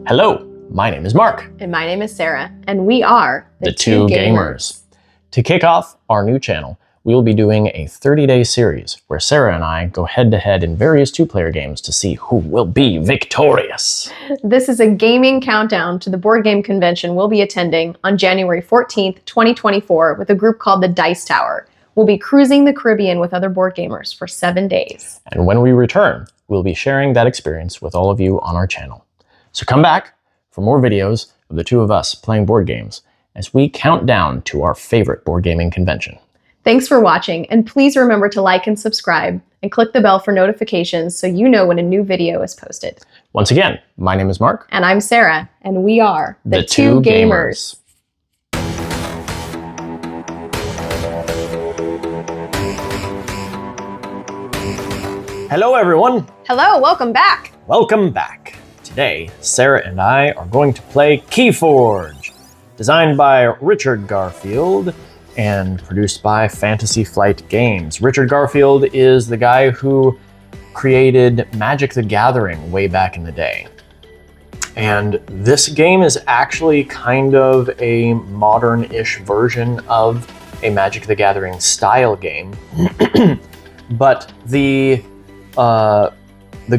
Hello, my name is Mark. And my name is Sarah, and we are the Two Gamers. To kick off our new channel, we will be doing a 30-day series where Sarah and I go head-to-head in various two-player games to see who will be victorious. This is a gaming countdown to the board game convention we'll be attending on January 14th, 2024 with a group called the Dice Tower. We'll be cruising the Caribbean with other board gamers for 7 days. And when we return, we'll be sharing that experience with all of you on our channel. So come back for more videos of the two of us playing board games as we count down to our favorite board gaming convention. Thanks for watching, and please remember to like and subscribe and click the bell for notifications so you know when a new video is posted. Once again, my name is Mark. And I'm Sarah, and we are the Two Gamers. Hello, everyone. Hello, welcome back. Welcome back. Today, Sarah and I are going to play Keyforge, designed by Richard Garfield and produced by Fantasy Flight Games. Richard Garfield is the guy who created Magic the Gathering way back in the day. And this game is actually kind of a modern-ish version of a Magic the Gathering style game. But the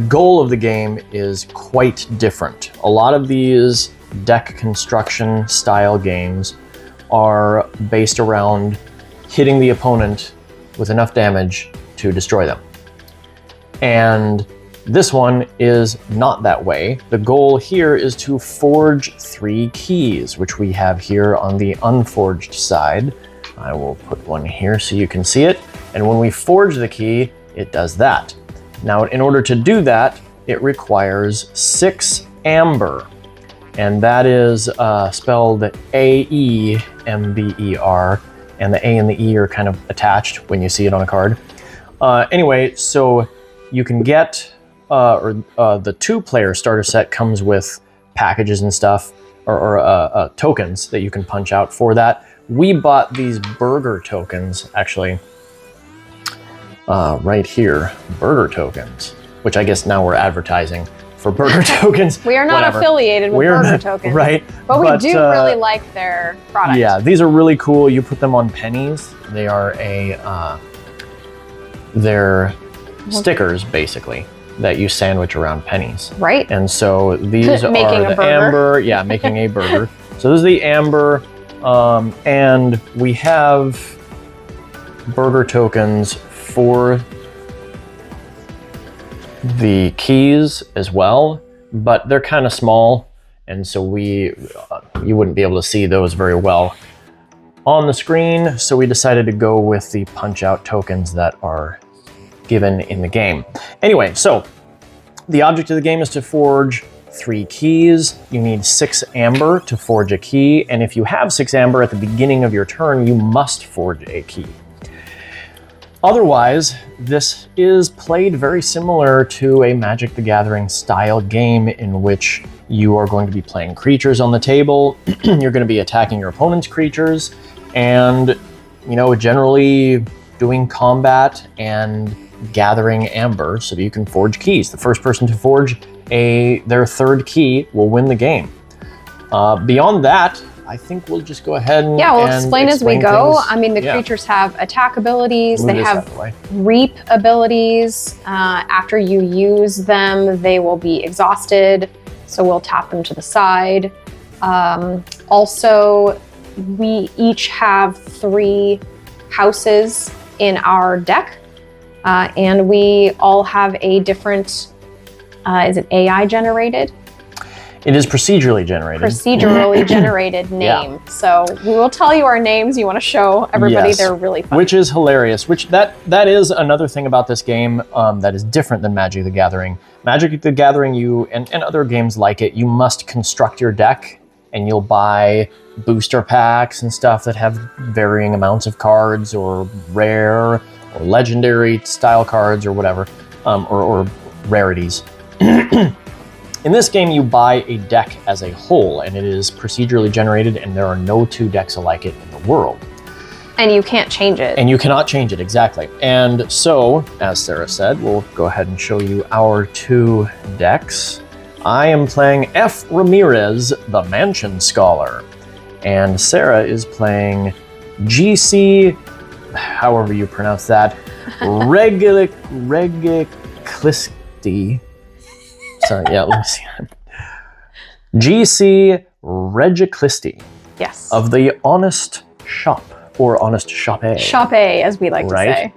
goal of the game is quite different. A lot of these deck construction style games are based around hitting the opponent with enough damage to destroy them. And this one is not that way. The goal here is to forge 3 keys, which we have here on the unforged side. I will put one here so you can see it. And when we forge the key, it does that. Now, in order to do that, it requires 6 amber, and that is spelled A-E-M-B-E-R, and the A and the E are kind of attached when you see it on a card. Anyway, so you can get, the 2-player starter set comes with packages and stuff, or tokens that you can punch out for that. We bought these burger tokens, actually, right here, burger tokens, which I guess now we're advertising for burger tokens. We are not affiliated with burger tokens. Right. But we do really like their product. Yeah, these are really cool. You put them on pennies. They are they're stickers, basically, that you sandwich around pennies. Right. And so these are the amber. Yeah, making a burger. So this is the amber, and we have burger tokens for the keys as well, but they're kind of small, and so you wouldn't be able to see those very well on the screen, so we decided to go with the punch-out tokens that are given in the game. Anyway, so the object of the game is to forge 3 keys. You need 6 amber to forge a key, and if you have 6 amber at the beginning of your turn, you must forge a key. Otherwise, this is played very similar to a Magic the Gathering style game in which you are going to be playing creatures on the table. You're going to be attacking your opponent's creatures and, you know, generally doing combat and gathering amber so that you can forge keys. The first person to forge their 3rd key will win the game. Beyond that, I think we'll just go ahead and we'll explain as we go. Things. I mean, the creatures have attack abilities. They have reap abilities. After you use them, they will be exhausted. So we'll tap them to the side. Also, we each have 3 houses in our deck. And we all have a different, is it AI generated? It is procedurally generated. Procedurally generated name. Yeah. So we will tell you our names. You want to show everybody. Yes. They're really fun. Which is hilarious. Which that is another thing about this game that is different than Magic the Gathering. Magic the Gathering, and other games like it, you must construct your deck, and you'll buy booster packs and stuff that have varying amounts of cards, or rare, or legendary style cards, or whatever, or rarities. In this game, you buy a deck as a whole, and it is procedurally generated, and there are no 2 decks alike it in the world. And you can't change it. And you cannot change it, exactly. And so, as Sarah said, we'll go ahead and show you our 2 decks. I am playing F. Ramirez, the Mansion Scholar. And Sarah is playing GC, however you pronounce that, Regiclisti. Sorry, yeah, let me see. GC Regiclisti. Yes. Of the Honest Shop, or Honest Shoppe. Shoppe, as we like to say.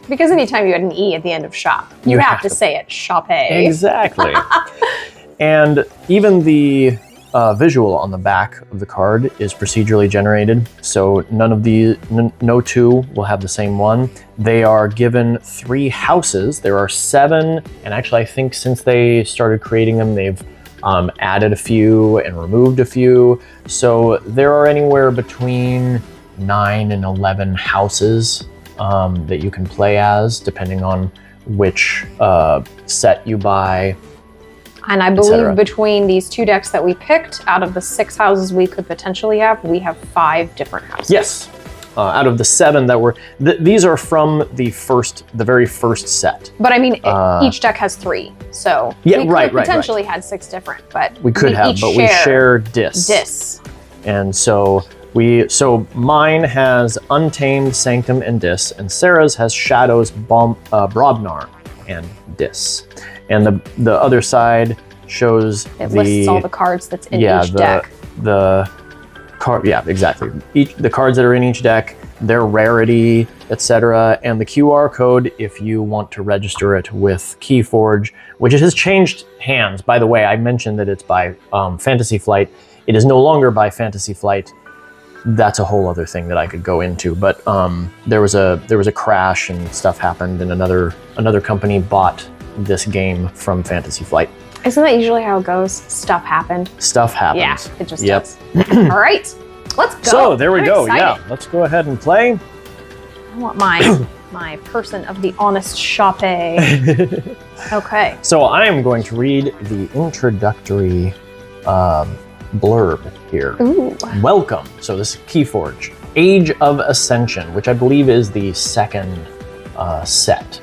Because anytime you had an E at the end of shop, you have to say it, Shoppe. Exactly. And even the visual on the back of the card is procedurally generated, so none of the, no 2 will have the same one. They are given 3 houses. There are 7, and actually I think since they started creating them, they've added a few and removed a few. So there are anywhere between 9 and 11 houses that you can play as, depending on which set you buy. And I believe between these 2 decks that we picked, out of the 6 houses we could potentially have, we have 5 different houses. Yes. Out of the 7 that were, these are from the very first set. But I mean, each deck has 3, so yeah, we could potentially had 6 different, but we could have, but we share Dis. And so mine has Untamed, Sanctum, and Dis, and Sarah's has Shadows, Brobnar, and Dis. And the other side shows it lists all the cards that's in each deck. Yeah, exactly. The cards that are in each deck, their rarity, etc., and the QR code if you want to register it with Keyforge, which it has changed hands. By the way, I mentioned that it's by Fantasy Flight. It is no longer by Fantasy Flight. That's a whole other thing that I could go into. But there was a crash and stuff happened, and another company bought this game from Fantasy Flight. Isn't that usually how it goes? Stuff happened. Stuff happens. Yeah, it just does. All right, let's go. So there we go. Excited. Yeah, let's go ahead and play. I want my person of the Honest Shoppe. Okay. So I am going to read the introductory blurb here. Ooh. Welcome. So this is Keyforge, Age of Ascension, which I believe is the 2nd set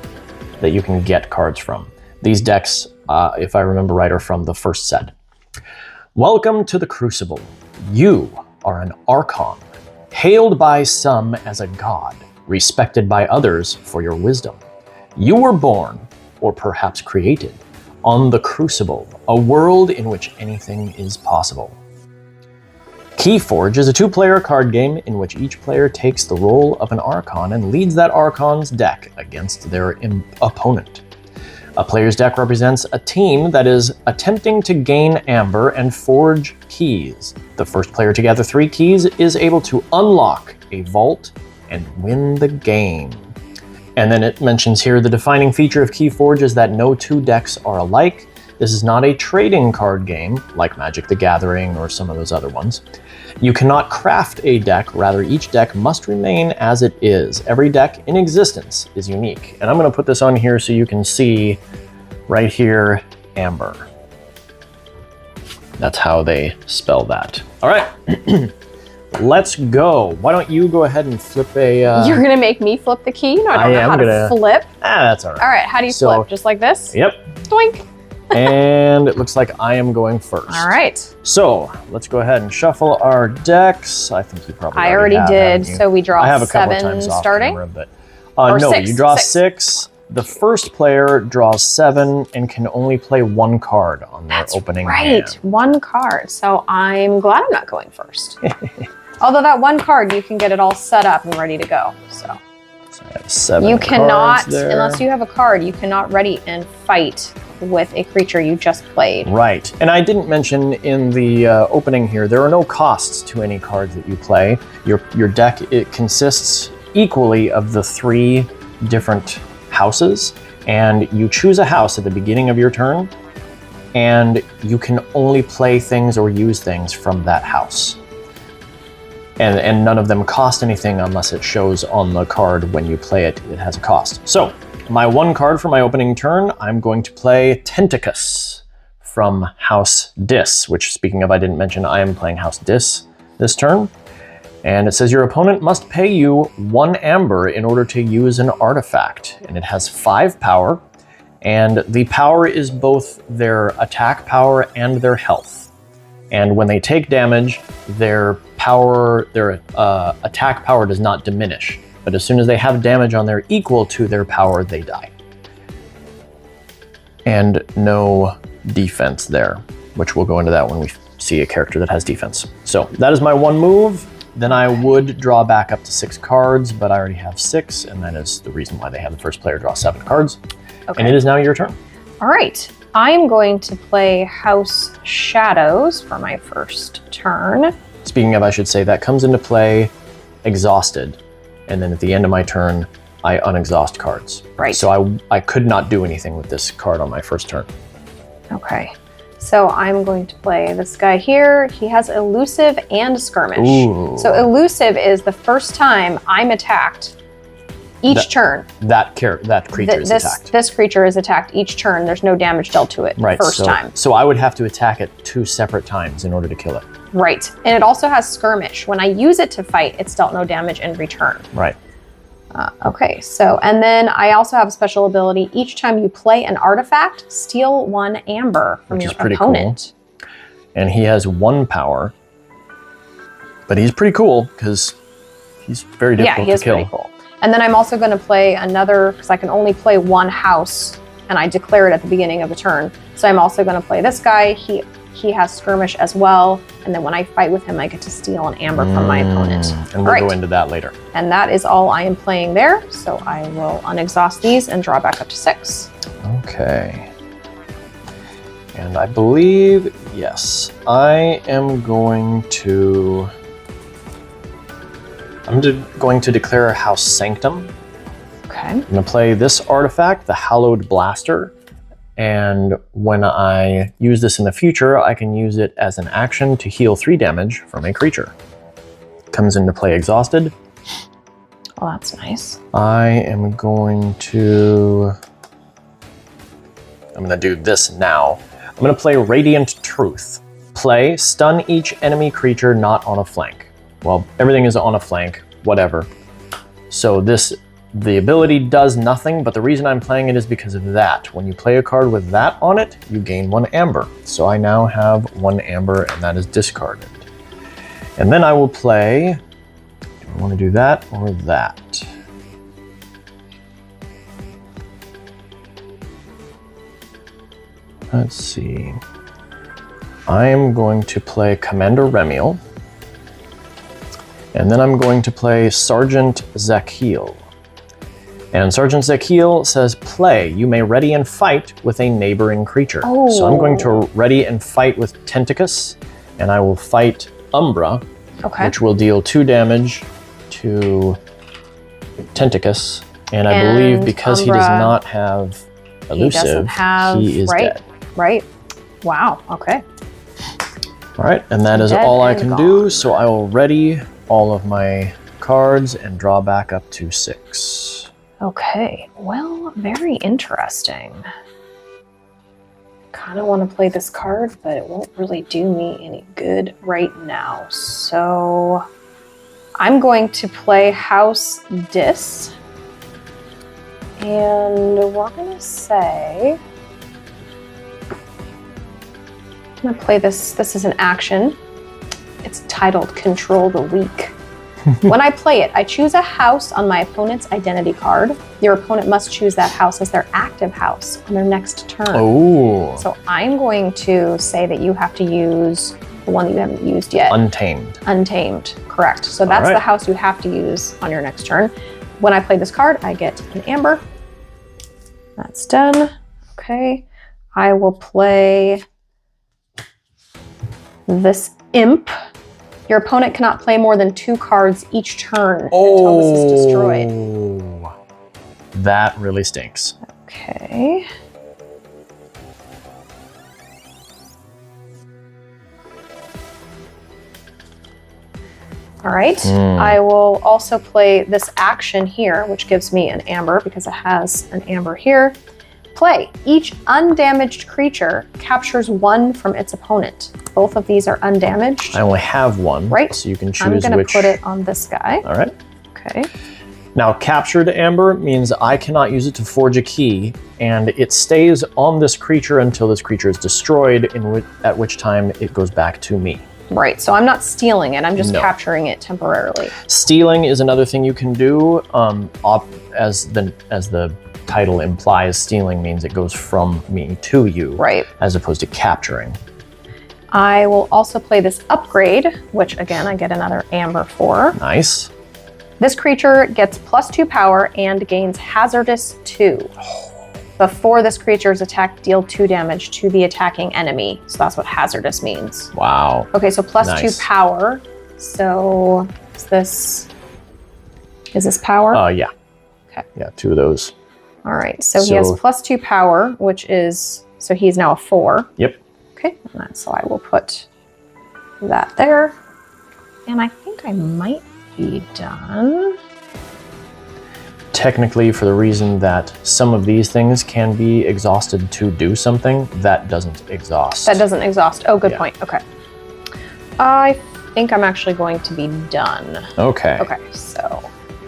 that you can get cards from. These decks, if I remember right, are from the 1st set. Welcome to the Crucible. You are an Archon, hailed by some as a god, respected by others for your wisdom. You were born, or perhaps created, on the Crucible, a world in which anything is possible. Keyforge is a 2-player card game in which each player takes the role of an Archon and leads that Archon's deck against their opponent. A player's deck represents a team that is attempting to gain Amber and forge keys. The first player to gather 3 keys is able to unlock a vault and win the game. And then it mentions here the defining feature of Keyforge is that no 2 decks are alike. This is not a trading card game like Magic the Gathering or some of those other ones. You cannot craft a deck, rather each deck must remain as it is. Every deck in existence is unique. And I'm going to put this on here so you can see right here, Amber. That's how they spell that. All right, let's go. Why don't you go ahead and flip a... You're going to make me flip the key? No, I don't know how to flip. That's all right. All right, how do you flip? Just like this? Yep. Doink. And it looks like I am going first. All right. So let's go ahead and shuffle our decks. I think you probably already did. So we draw 7 starting? Camera, but, no, 6. You draw 6. The first player draws 7 and can only play 1 card on their opening hand. 1 card. So I'm glad I'm not going first. Although that 1 card, you can get it all set up and ready to go. So I have 7 you cannot, cards there. unless you have a card, you cannot ready and fight with a creature you just played. Right. And I didn't mention in the opening here, there are no costs to any cards that you play. Your deck, it consists equally of the 3 different houses, and you choose a house at the beginning of your turn, and you can only play things or use things from that house. And none of them cost anything unless it shows on the card when you play it, it has a cost. So, my 1 card for my opening turn, I'm going to play Tentacus from House Dis, which, speaking of, I didn't mention, I am playing House Dis this turn. And it says your opponent must pay you 1 amber in order to use an artifact. And it has 5 power. And the power is both their attack power and their health. And when they take damage, their attack power does not diminish. But as soon as they have damage on there equal to their power, they die. And no defense there, which we'll go into that when we see a character that has defense. So that is my 1 move. Then I would draw back up to 6 cards, but I already have 6, and that is the reason why they have the first player draw 7 cards. Okay. And it is now your turn. All right. I'm going to play House Shadows for my first turn. Speaking of, I should say, that comes into play exhausted, and then at the end of my turn, I unexhaust cards. Right. So I could not do anything with this card on my first turn. Okay. So I'm going to play this guy here. He has Elusive and Skirmish. Ooh. So Elusive is the first time I'm attacked each turn. That creature is attacked. This creature is attacked each turn. There's no damage dealt to it first time. So I would have to attack it 2 separate times in order to kill it. Right. And it also has Skirmish. When I use it to fight, it's dealt no damage in return. Right. Okay, so, and then I also have a special ability. Each time you play an artifact, steal 1 amber from your opponent. Cool. And he has 1 power. But he's pretty cool, because he's very difficult to kill. Yeah, he is pretty cool. And then I'm also going to play another, because I can only play 1 house, and I declare it at the beginning of the turn. So I'm also going to play this guy. He has Skirmish as well, and then when I fight with him, I get to steal an amber from my opponent. And we'll go into that later. And that is all I am playing there, so I will unexhaust these and draw back up to 6. Okay. And I believe, yes, I'm going to declare House Sanctum. Okay. I'm going to play this artifact, the Hallowed Blaster. And when I use this in the future, I can use it as an action to heal 3 damage from a creature. Comes into play exhausted. Well, that's nice. I'm going to do this now. I'm going to play Radiant Truth. Play, stun each enemy creature not on a flank. Well, everything is on a flank, whatever. So the ability does nothing, but the reason I'm playing it is because of that. When you play a card with that on it, you gain 1 amber. So I now have 1 amber, and that is discarded. And then I will play, do I want to do that or that? Let's see. I'm going to play Commander Remiel. And then I'm going to play Sergeant Zakiel. And Sergeant Zakiel says, play. You may ready and fight with a neighboring creature. Oh. So I'm going to ready and fight with Tentacus, and I will fight Umbra, which will deal 2 damage to Tentacus. And I believe because Umbra, he does not have Elusive, he is dead. Right. Wow. Okay. All right, and that is all I can do. So I will ready all of my cards and draw back up to 6. Okay, well, very interesting. Kind of want to play this card, but it won't really do me any good right now. So I'm going to play House Dis. And we're going to say, I'm going to play this. This is an action. It's titled Control the Weak. When I play it, I choose a house on my opponent's identity card. Your opponent must choose that house as their active house on their next turn. Oh. So I'm going to say that you have to use the one that you haven't used yet. Untamed. Untamed, correct. So that's the house you have to use on your next turn. When I play this card, I get an amber. That's done. Okay. I will play this imp. Your opponent cannot play more than 2 cards each turn until this is destroyed. That really stinks. Okay. All right. I will also play this action here, which gives me an amber because it has an amber here. Play. Each undamaged creature captures 1 from its opponent. Both of these are undamaged. I only have 1. Right. So you can choose I'm gonna which. put it on this guy. All right. Okay. Now, captured amber means I cannot use it to forge a key, and it stays on this creature until this creature is destroyed, at which time it goes back to me. Right, so I'm not stealing it, I'm just No. capturing it temporarily. Stealing is another thing you can do. As the title implies, stealing means it goes from me to you, Right. as opposed to capturing. I will also play this upgrade, which again, I get another amber for. Nice. This creature gets +2 power and gains hazardous 2. Before this creature's attack, deal 2 damage to the attacking enemy. So that's what hazardous means. Wow. Okay, so +2 Nice. power. So is this power? Yeah. Okay. Yeah, 2 of those. All right, so he has +2 power, which is, so he's now a 4. Yep. Okay, so I will put that there. And I think I might be done. Technically, for the reason that some of these things can be exhausted to do something, that doesn't exhaust. That doesn't exhaust. Oh, good Yeah. point. Okay. I think I'm actually going to be done. Okay. Okay, so.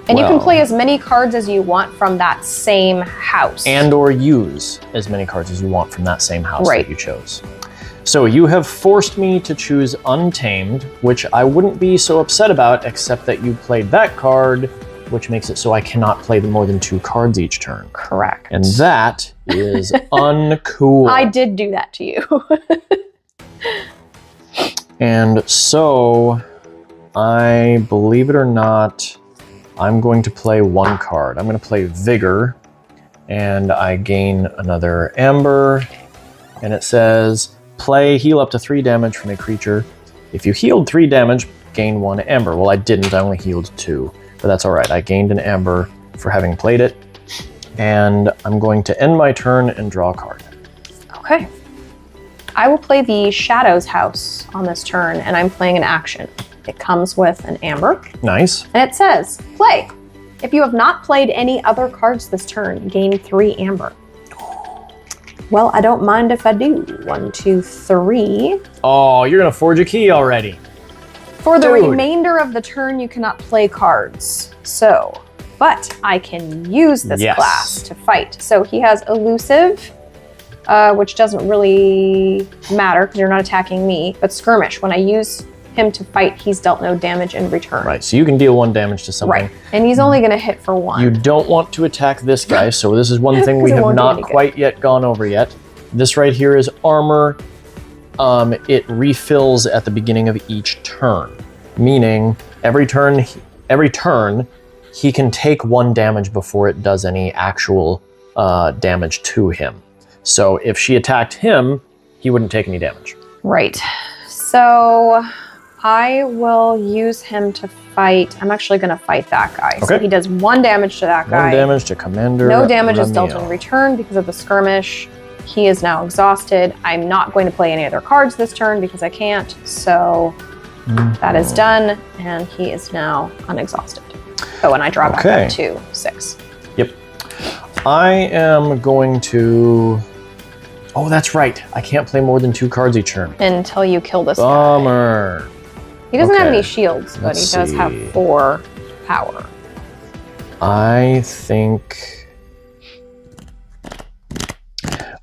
And you can Well. play as many cards as you want from that same house. And or use as many cards as you want from that same house Right. that you chose. So you have forced me to choose Untamed, which I wouldn't be so upset about, except that you played that card, which makes it so I cannot play more than 2 cards each turn. Correct. And that is uncool. I did do that to you. And so, I believe it or not, I'm going to play 1 card. I'm going to play Vigor, and I gain another Amber, and it says, play, heal up to 3 damage from a creature. If you healed 3 damage, gain 1 Amber. Well, I didn't, I only healed 2, but that's all right. I gained an Amber for having played it, and I'm going to end my turn and draw a card. Okay. I will play the Shadows house on this turn, and I'm playing an action. It comes with an amber, Nice. and it says, play. If you have not played any other cards this turn, gain 3 amber. Well, I don't mind if I do. 1, 2, 3. Oh, you're going to forge a key already. For the Dude. remainder of the turn, you cannot play cards. So, but I can use this Yes. class to fight. So he has elusive, which doesn't really matter because you're not attacking me, but skirmish. When I use him to fight, he's dealt no damage in return. Right, so you can deal 1 damage to something. Right. And he's only going to hit for 1. You don't want to attack this guy, so this is one thing we 'Cause it have won't do not any good. quite yet gone over yet. This right here is armor. It refills at the beginning of each turn, meaning every turn he can take 1 damage before it does any actual damage to him. So if she attacked him, he wouldn't take any damage. Right. So I will use him to fight. I'm actually going to fight that guy. So Okay. he does 1 damage to that guy. 1 damage to Commander No damage is dealt Ramiel. in return because of the skirmish. He is now exhausted. I'm not going to play any other cards this turn because I can't. So that is done, and he is now unexhausted. Oh, and I draw back Okay. up to 6. Yep. I am going to... Oh, that's right. I can't play more than 2 cards each turn. Until you kill this guy. Bummer. He doesn't have Okay. any shields, but Let's he does have see. 4 power. I think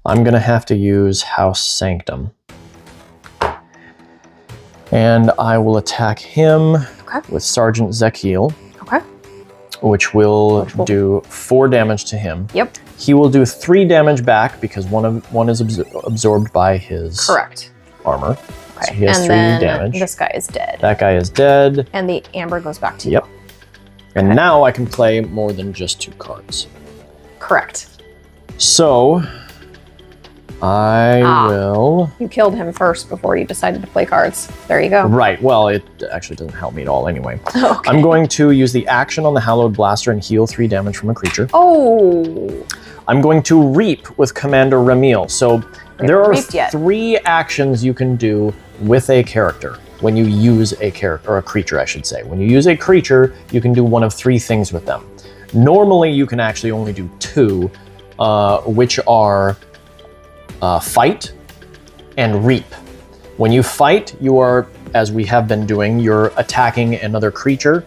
I'm going to have to use House Sanctum. And I will attack him Okay. with Sergeant Zekiel, Okay. which will Which will- do 4 damage to him. Yep. He will do 3 damage back because one is absorbed by his Correct. armor. Okay. So he has and 3 then damage. this guy is dead. That guy is dead. And the amber goes back to you. Yep. And now I can play more than just 2 cards. Correct. So I will... You killed him first before you decided to play cards. There you go. Right, well, it actually doesn't help me at all anyway. Okay. I'm going to use the action on the Hallowed Blaster and heal 3 damage from a creature. Oh. I'm going to Reap with Commander Ramiel. So there are reaped yet. 3 actions you can do with a character when you use a character, or a creature, I should say. When you use a creature, you can do one of 3 things with them. Normally, you can actually only do 2, which are fight and reap. When you fight, you are, as we have been doing, you're attacking another creature.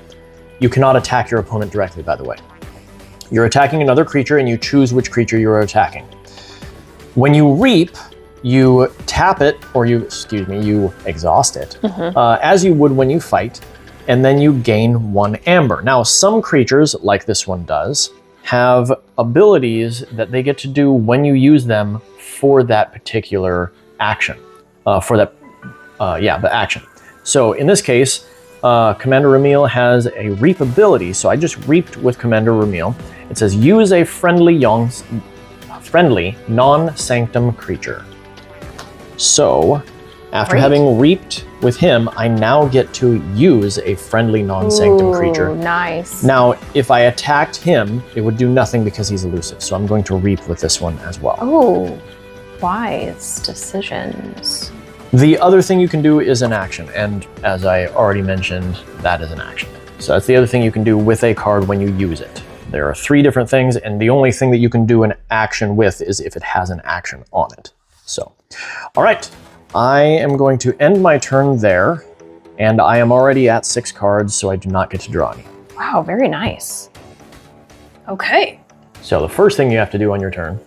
You cannot attack your opponent directly, by the way. You're attacking another creature and you choose which creature you're attacking. When you reap, you tap it, or you exhaust it, as you would when you fight, and then you gain 1 amber. Now, some creatures, like this one does, have abilities that they get to do when you use them for that particular action. The action. So in this case, Commander Ramil has a reap ability, so I just reaped with Commander Ramil. It says use a friendly non-sanctum creature. So, after having reaped with him, I now get to use a friendly non-sanctum creature. Nice. Now, if I attacked him, it would do nothing because he's elusive. So I'm going to reap with this one as well. Oh, wise decisions. The other thing you can do is an action. And as I already mentioned, that is an action. So that's the other thing you can do with a card when you use it. There are 3 different things, and the only thing that you can do an action with is if it has an action on it. So, all right, I am going to end my turn there, and I am already at 6 cards, so I do not get to draw any. Wow, very nice. Okay. So the first thing you have to do on your turn.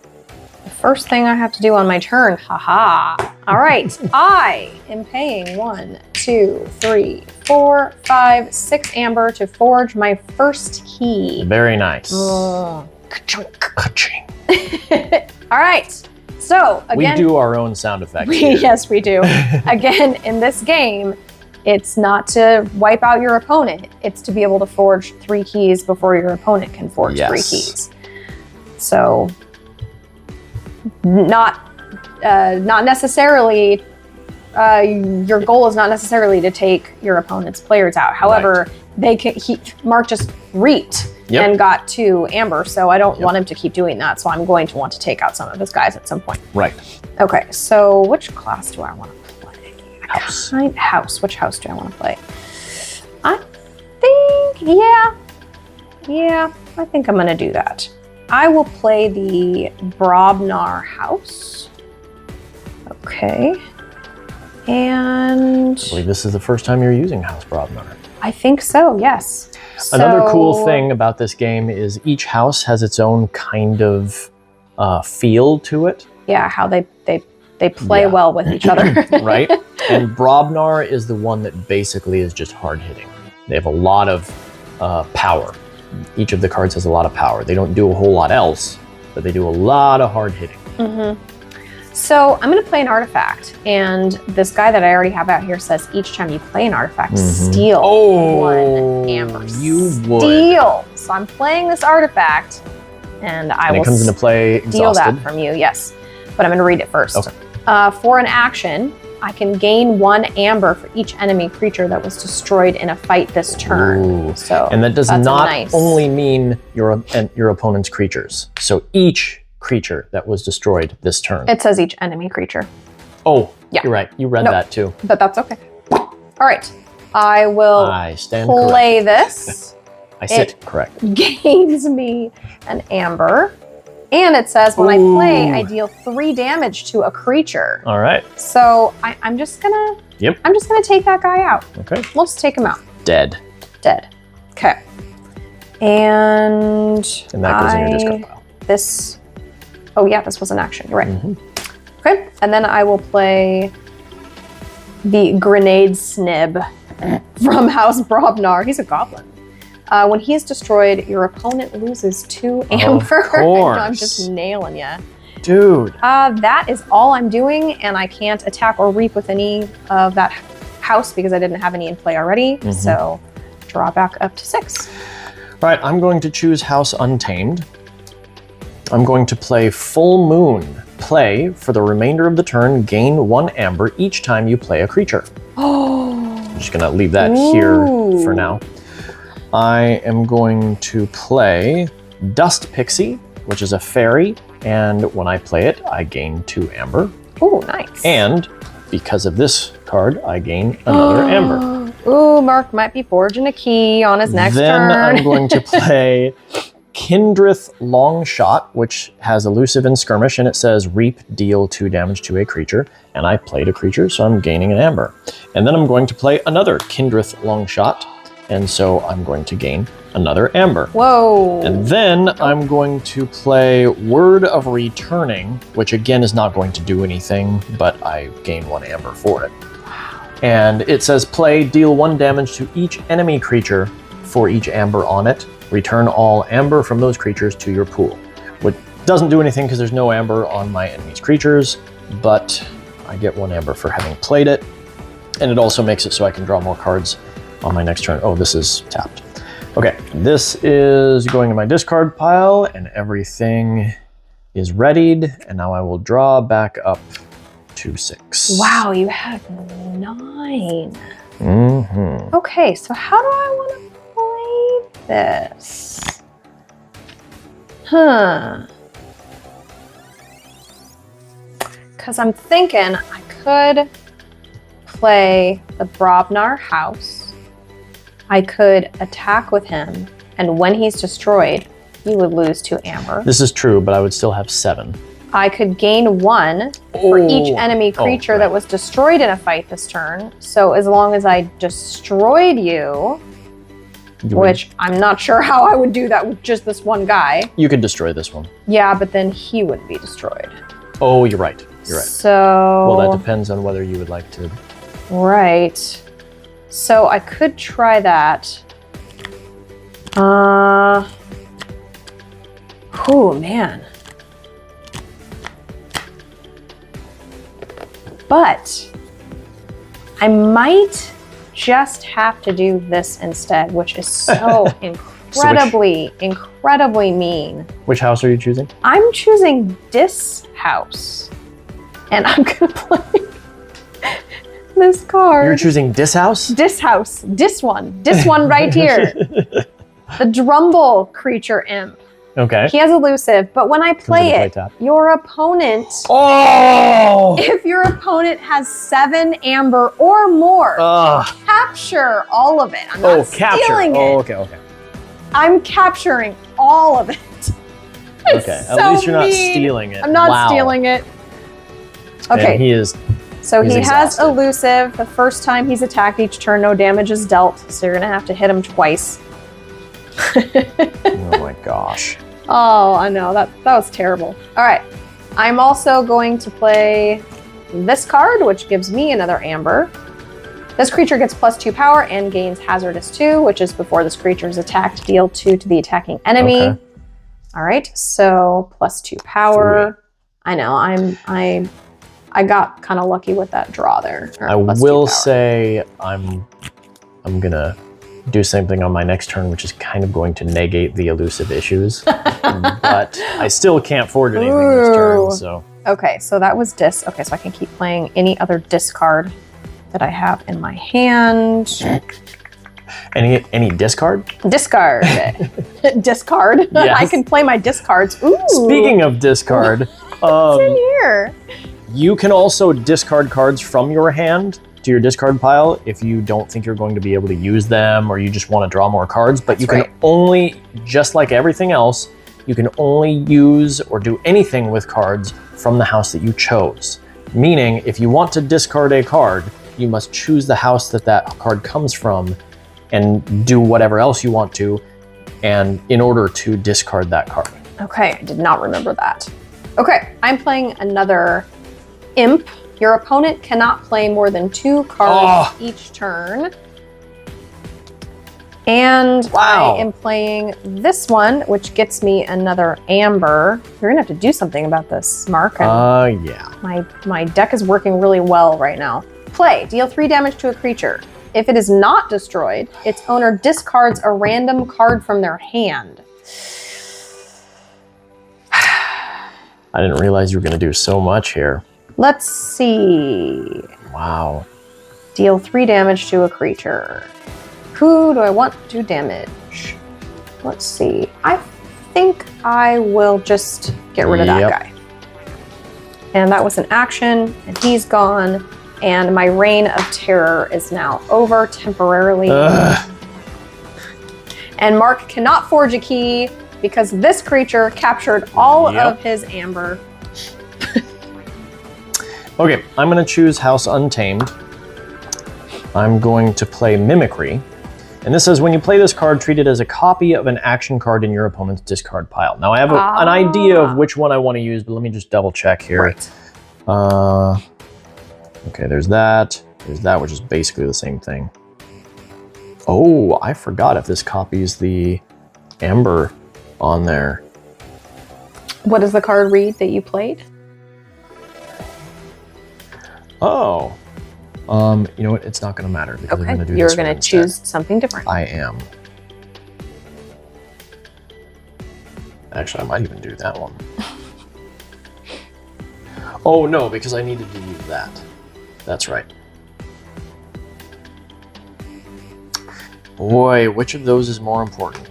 The first thing I have to do on my turn, haha. All right, I am paying 1, 2, 3, 4, 5, 6 amber to forge my first key. Very nice. Ka-chunk. Ka-ching. All right. So again, we do our own sound effects here. Yes, we do. Again, in this game, it's not to wipe out your opponent. It's to be able to forge 3 keys before your opponent can forge 3 keys. So, not necessarily. Your goal is not necessarily to take your opponent's players out. However, Mark just reaped and got 2 amber, so I don't want him to keep doing that. So I'm going to want to take out some of his guys at some point. Right. Okay, so which class do I want to play? House. House. Which house do I want to play? I think, yeah, I think I'm going to do that. I will play the Brobnar house. Okay. And I believe this is the first time you're using House Brobnar. I think so, yes. Another cool thing about this game is each house has its own kind of feel to it. Yeah, how they play well with each other. Right? And Brobnar is the one that basically is just hard hitting. They have a lot of power. Each of the cards has a lot of power. They don't do a whole lot else, but they do a lot of hard hitting. So I'm going to play an artifact, and this guy that I already have out here says each time you play an artifact, steal 1 amber. You would. Steal. So I'm playing this artifact, and I will it comes into play steal exhausted. that from you. Yes, but I'm going to read it first. Okay. For an action, I can gain 1 amber for each enemy creature that was destroyed in a fight this turn. Ooh. So and that does not only mean your opponent's creatures. So each creature that was destroyed this turn. It says each enemy creature. Oh, yeah. You're right. You read that too. But that's okay. All right. I will play this. I sit correct. Gains me an amber. And it says when I play, I deal 3 damage to a creature. All right. So I'm just gonna I'm just gonna take that guy out. Okay. We'll just take him out. Dead. Okay. And that goes in your discard pile. This was an action. You're right. Okay. And then I will play the Grenade Snib from House Brobnar. He's a goblin. When he is destroyed, your opponent loses 2 amber. Of course. I'm just nailing you. Dude. That is all I'm doing, and I can't attack or reap with any of that house because I didn't have any in play already. So draw back up to 6. All right, I'm going to choose House Untamed. I'm going to play Full Moon. Play for the remainder of the turn, gain 1 amber each time you play a creature. I'm just gonna leave that here for now. I am going to play Dust Pixie, which is a fairy, and when I play it, I gain 2 amber. Ooh, nice. And because of this card, I gain another amber. Ooh, Mark might be forging a key on his next turn. Then I'm going to play Kindreth Longshot, which has elusive and skirmish, and it says reap, deal 2 damage to a creature. And I played a creature, so I'm gaining an amber. And then I'm going to play another Kindreth Longshot, and so I'm going to gain another amber. Whoa. And then I'm going to play Word of Returning, which again is not going to do anything, but I gain 1 amber for it. And it says play, deal 1 damage to each enemy creature for each amber on it. Return all amber from those creatures to your pool. Which doesn't do anything because there's no amber on my enemy's creatures, but I get 1 amber for having played it. And it also makes it so I can draw more cards on my next turn. Oh, this is tapped. Okay, this is going to my discard pile and everything is readied. And now I will draw back up to 6. Wow, you have 9. Mm-hmm. Okay, so how do I want to play this? Because I'm thinking I could play the Brobnar house. I could attack with him, and when he's destroyed, you would lose 2 amber. This is true, but I would still have 7. I could gain 1 for each enemy creature that was destroyed in a fight this turn. So as long as I destroyed you, which I'm not sure how I would do that with just this one guy. You could destroy this one. Yeah, but then he wouldn't be destroyed. Oh, you're right. You're right. So... Well, that depends on whether you would like to... Right. So I could try that. Oh, man. But I might just have to do this instead, which is so incredibly mean. Which house are you choosing? I'm choosing this house. And I'm going to play this card. You're choosing this house? This house. This one right here. The Drumble creature imp. Okay. He has elusive, but when I play it, your opponent, if your opponent has 7 amber or more, capture all of it. I'm not stealing it. Oh, okay. I'm capturing all of it. Okay, so at least you're not stealing it. I'm not stealing it. Okay. And he is. So he has exhausted. elusive. The first time he's attacked each turn, no damage is dealt. So you're gonna have to hit him twice. Oh my gosh. Oh, I know. That was terrible. All right. I'm also going to play this card, which gives me another amber. This creature gets +2 power and gains hazardous 2, which is before this creature is attacked. Deal 2 to the attacking enemy. Okay. All right. So +2 power. 3. I know. I got kind of lucky with that draw there. I will say I'm gonna do something on my next turn, which is kind of going to negate the elusive issues. But I still can't forge anything this turn, so. Okay, so that was dis. Okay, so I can keep playing any other discard that I have in my hand. Any discard? Discard. Discard. Yes. I can play my discards. Ooh. Speaking of discard, what's in here? You can also discard cards from your hand to your discard pile if you don't think you're going to be able to use them or you just want to draw more cards, but you can only, just like everything else, you can only use or do anything with cards from the house that you chose. Meaning, if you want to discard a card, you must choose the house that that card comes from and do whatever else you want to, and in order to discard that card. Okay, I did not remember that. Okay, I'm playing another imp. Your opponent cannot play more than 2 cards each turn. And I am playing this one, which gets me another amber. You're gonna have to do something about this, Mark. Yeah. My deck is working really well right now. Play, deal 3 damage to a creature. If it is not destroyed, its owner discards a random card from their hand. I didn't realize you were gonna do so much here. Let's see. Wow. Deal 3 damage to a creature. Who do I want to damage? Let's see. I think I will just get rid of that guy. And that was an action, and he's gone. And my reign of terror is now over temporarily. And Mark cannot forge a key because this creature captured all of his amber. Okay, I'm going to choose House Untamed. I'm going to play Mimicry. And this says, when you play this card, treat it as a copy of an action card in your opponent's discard pile. Now, I have an idea of which one I want to use, but let me just double check here. Right. Okay, there's that, which is basically the same thing. Oh, I forgot if this copies the amber on there. What does the card read that you played? Oh. You know what? It's not going to matter because I'm going to do this. You're going to choose something different. I am. Actually, I might even do that one. Oh, no, because I needed to use that. That's right. Boy, which of those is more important?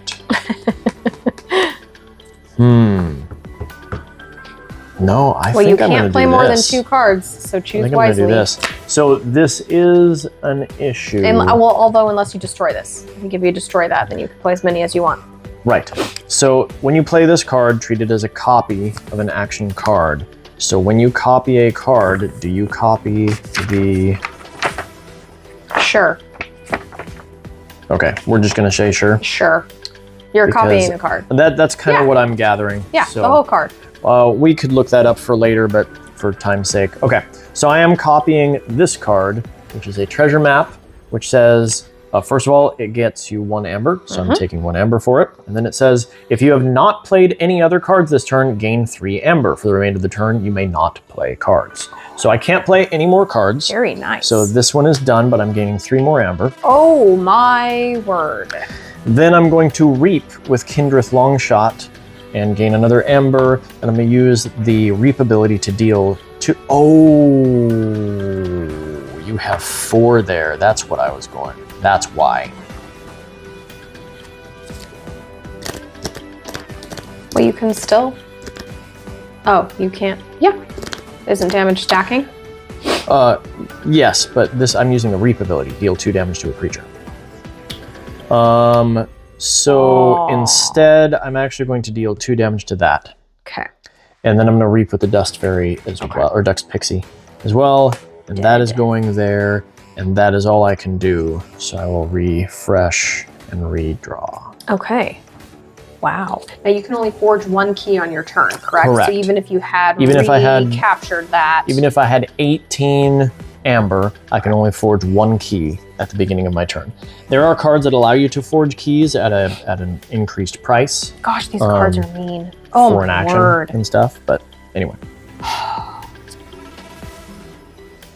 No, I think I'm going to do this. Well, you can't play more than 2 cards, so choose wisely. I'm going to do this. So this is an issue. And, well, although unless you destroy this. I think if you destroy that, then you can play as many as you want. Right. So when you play this card, treat it as a copy of an action card. So when you copy a card, do you copy the... Sure. Okay, we're just going to say sure? Sure. You're copying the card. That's kind of what I'm gathering. Yeah, so, the whole card. We could look that up for later, but for time's sake. Okay, so I am copying this card, which is a treasure map, which says, first of all, it gets you 1 amber, so I'm taking 1 amber for it. And then it says, if you have not played any other cards this turn, gain 3 amber. For the remainder of the turn, you may not play cards. So I can't play any more cards. Very nice. So this one is done, but I'm gaining 3 more amber. Oh my word. Then I'm going to Reap with Kindreth Longshot and gain another amber, and I'm going to use the Reap ability to deal 2... Oh, you have 4 there. That's what I was going. That's why. Well, you can still... Oh, you can't... Yeah. Isn't damage stacking? Yes, but this I'm using the Reap ability. Deal 2 damage to a creature. So instead, I'm actually going to deal 2 damage to that. Okay. And then I'm going to Reap with the Dust Fairy as well, or Dust Pixie as well. And that is going there, and that is all I can do. So I will refresh and redraw. Okay. Wow. Now you can only forge 1 key on your turn, correct? Correct. So even if you had captured that. Even if I had 18 amber, I can only forge 1 key at the beginning of my turn. There are cards that allow you to forge keys at an increased price. Gosh, these cards are mean. Oh for an action word. And stuff, but anyway.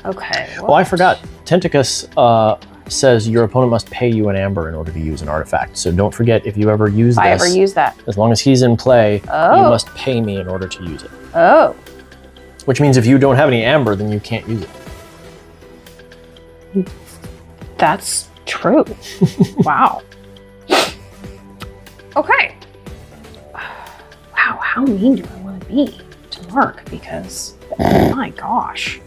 Okay. Well, I forgot. Tentacus says your opponent must pay you an amber in order to use an artifact. So don't forget, if you ever use I ever use that. as long as he's in play, you must pay me in order to use it. Oh. Which means if you don't have any amber, then you can't use it. That's true. Wow. Okay. Wow, how mean do I want to be to Mark? Because, my gosh.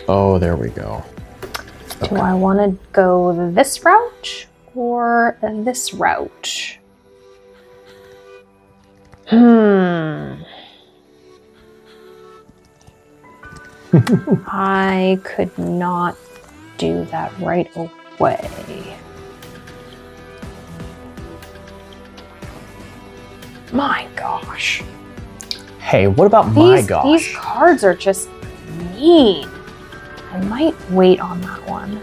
Oh, there we go. Do I want to go this route or this route? I could not do that right away. My gosh. Hey, what about my gosh? These cards are just mean. I might wait on that one.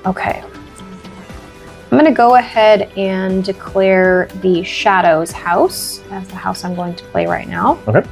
Okay. I'm going to go ahead and declare the Shadows house as the house I'm going to play right now. Okay.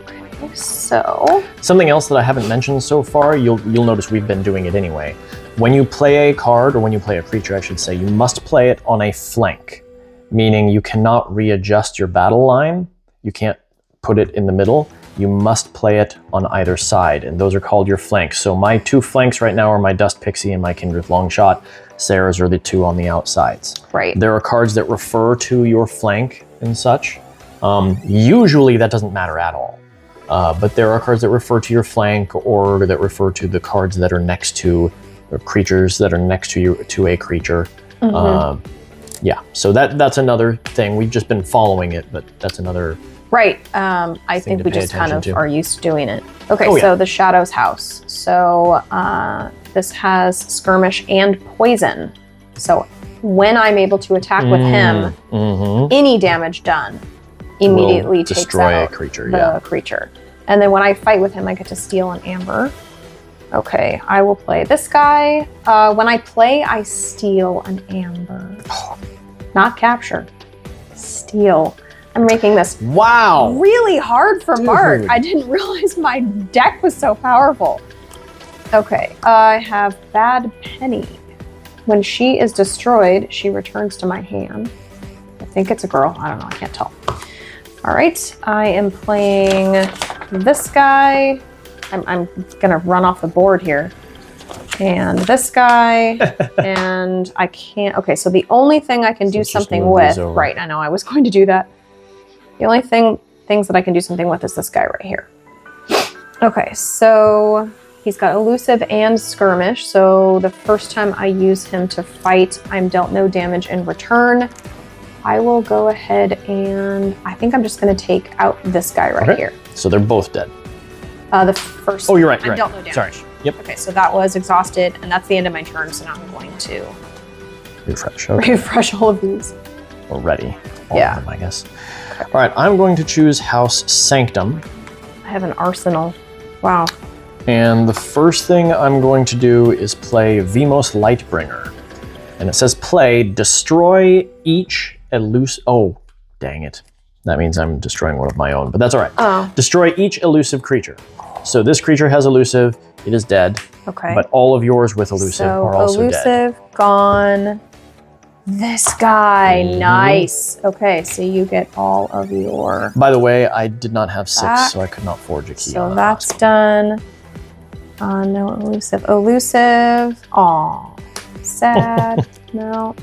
Okay, so... Something else that I haven't mentioned so far, you'll notice we've been doing it anyway. When you play a card, or when you play a creature, I should say, you must play it on a flank, meaning you cannot readjust your battle line. You can't put it in the middle. You must play it on either side, and those are called your flanks. So my 2 flanks right now are my Dust Pixie and my Kindreth Longshot. Sarah's are the 2 on the outsides. Right. There are cards that refer to your flank and such. Usually that doesn't matter at all. But there are cards that refer to your flank or that refer to the cards that are next to or creatures that are next to you to a creature. Yeah, so that's another thing. We've just been following it, but that's another. Right. I think we just kind of are used to doing it. Okay, Oh, yeah. so the Shadows House. So this has skirmish and poison. So when I'm able to attack with him, any damage done immediately will takes destroy out a creature. the creature. And then when I fight with him, I get to steal an amber. Okay, I will play this guy. When I play, I steal an amber. Not capture. Steal. I'm making this Wow. really hard for Mark. Dude. I didn't realize my deck was so powerful. Okay, I have Bad Penny. When she is destroyed, she returns to my hand. I think it's a girl. I don't know. I can't tell. All right, I am playing this guy. I'm gonna run off the board here. And this guy, and I can't. Okay, so the only thing I can do just something move these with, over. right? I know I was going to do that. The only things that I can do something with is this guy right here. Okay, so he's got elusive and skirmish. So the first time I use him to fight, I'm dealt no damage in return. I will go ahead and I think I'm just going to take out this guy right here. So they're both dead. The first. Oh, you're right. I You're dealt right. no damage. Sorry. Yep. Okay, so that was exhausted, and that's the end of my turn. So now I'm going to Refresh. Okay. refresh all of these. Or ready. All Yeah. of them, I guess. All right. I'm going to choose House Sanctum. I have an arsenal. Wow. And the first thing I'm going to do is play Vimos Lightbringer. And it says play, destroy each elusive... Oh, dang it. That means I'm destroying one of my own, but that's all right. Oh, Destroy each elusive creature. So this creature has elusive, it is dead, okay. but all of yours with elusive So are also dead. elusive, gone. This guy, nice. Okay, so you get all of your. By the way, I did not have 6, That- so I could not forge a key. So on that that's last one. done. No elusive. Elusive. Aw. Sad. No.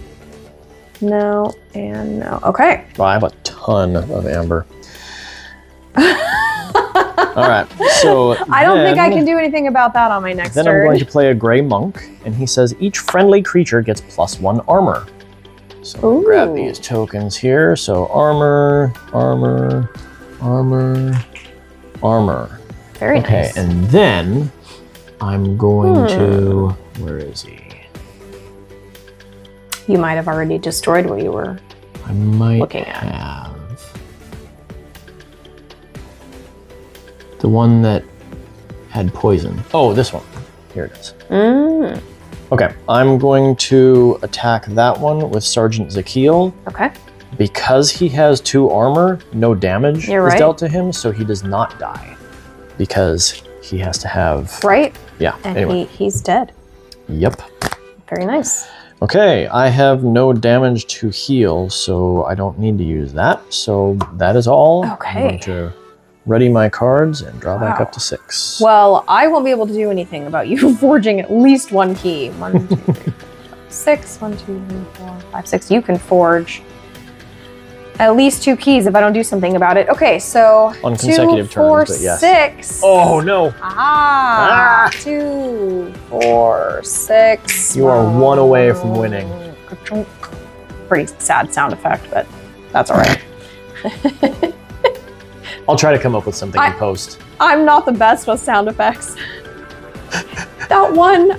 No. And no. Okay. Well, I have a ton of amber. All right, so I don't think I then- can do anything about that on my next Then I'm turn. going to play a gray monk, and he says each friendly creature gets +1 armor. So I'm gonna grab Ooh. these tokens here. So armor, armor, armor, armor. Very Okay, nice. and then I'm going to. Where is he? You might have already destroyed what you were. I might Looking at. have the one that had poison. Oh, this one. Here it is. Mm. Okay, I'm going to attack that one with Sergeant Zakiel. Okay. Because he has 2 armor, no damage You're is right. dealt to him, so he does not die. Because he has to have... Right? Yeah, And anyway. he's dead. Yep. Very nice. Okay, I have no damage to heal, so I don't need to use that. So that is all. Okay. I'm going to ready my cards and draw back Wow. up to 6. Well, I won't be able to do anything about you forging at least one key. 1, 2, 3, 4, 6. 1, 2, 3, 4, 5, 6. You can forge at least 2 keys if I don't do something about it. Okay, so On consecutive 2, 4, turns, but yes. 6. Oh, no. Ah, 2, 4, 6. You are 1 away from winning. Pretty sad sound effect, but that's all right. I'll try to come up with something in post. I'm not the best with sound effects. That one,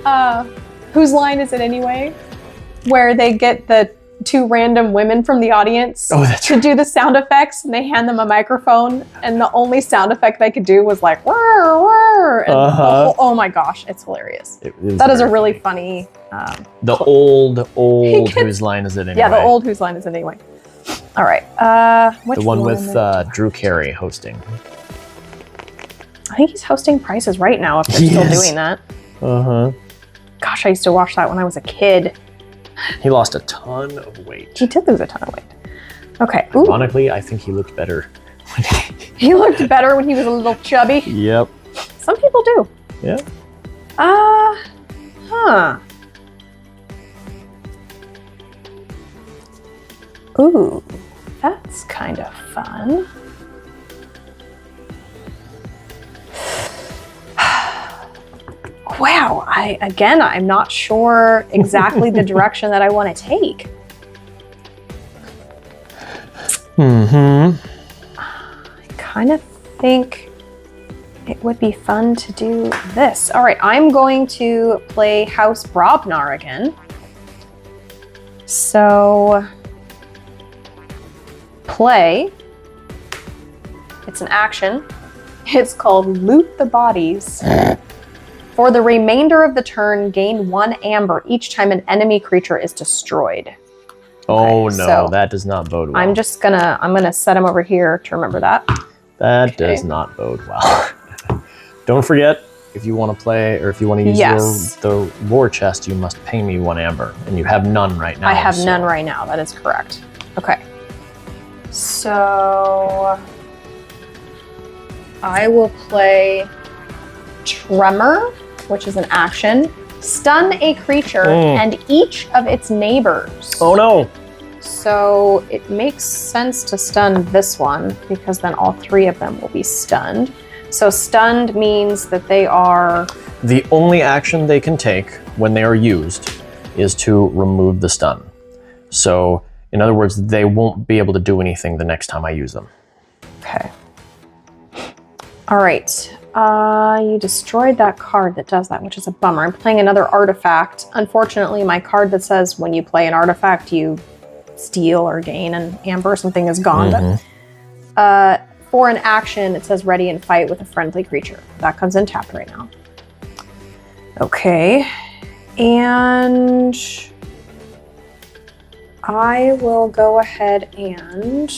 whose line is it anyway? Where they get the 2 random women from the audience to do the sound effects, and they hand them a microphone, and the only sound effect they could do was like, whir, whir, and oh my gosh, it's hilarious. That is a really funny. The old, whose line is it anyway? Yeah, the old whose line is it anyway? All right. Which The one with Drew Carey hosting. I think he's hosting Prices Right now if they're still doing that. Uh-huh. Gosh, I used to watch that when I was a kid. He lost a ton of weight. He did lose a ton of weight. Okay. Ooh. Ironically, I think he looked better. He looked better when he was a little chubby. Yep. Some people do. Yeah. Huh. Ooh. That's kind of fun. Wow, I'm not sure exactly the direction that I want to take. I kind of think it would be fun to do this. All right, I'm going to play House Brobnar again. So, play. It's an action. It's called Loot the Bodies. For the remainder of the turn, gain 1 amber each time an enemy creature is destroyed. Oh Okay, no, so that does not bode well. I'm gonna set him over here to remember that. That Okay. does not bode well. Don't forget, if you want to play or if you want to use Yes. the war chest, you must pay me 1 amber, and you have none right now. I have so- none right now. That is correct. Okay. So I will play Tremor, which is an action. Stun a creature and each of its neighbors. Oh no! So it makes sense to stun this one because then all 3 of them will be stunned. So stunned means that they are... The only action they can take when they are used is to remove the stun. So, in other words, they won't be able to do anything the next time I use them. Okay. All right. You destroyed that card that does that, which is a bummer. I'm playing another artifact. Unfortunately, my card that says when you play an artifact, you steal or gain an amber or something is gone. But, for an action, it says ready and fight with a friendly creature. That comes in tapped right now. Okay. And I will go ahead and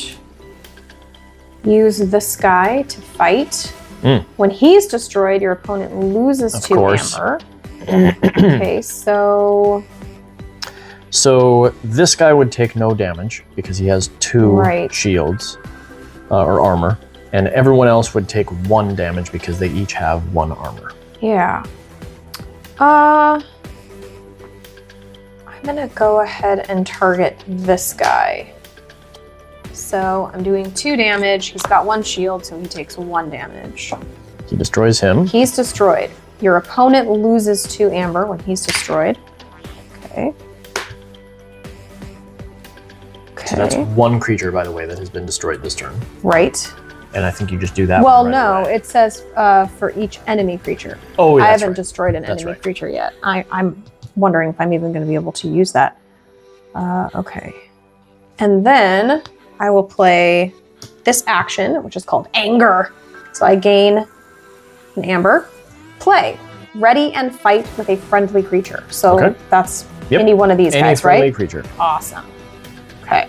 use this guy to fight. When he's destroyed, your opponent loses Of 2 course. amber. Okay, so this guy would take no damage because he has 2 Right. shields or armor, and everyone else would take 1 damage because they each have 1 armor. yeah. I'm gonna go ahead and target this guy. So I'm doing 2 damage. He's got 1 shield, so he takes 1 damage. He destroys him. He's destroyed. Your opponent loses 2 amber when he's destroyed. Okay. So that's 1 creature, by the way, that has been destroyed this turn. Right. And I think you just do that Well, one right no, away. it says for each enemy creature. Oh, yeah, I that's haven't right. destroyed an That's enemy right. creature yet. I'm wondering if I'm even going to be able to use that. Okay. And then I will play this action, which is called Anger. So I gain an amber. Play. Ready and fight with a friendly creature. So Okay. that's Yep. any one of these Any guys, friendly right? creature. Awesome. Okay.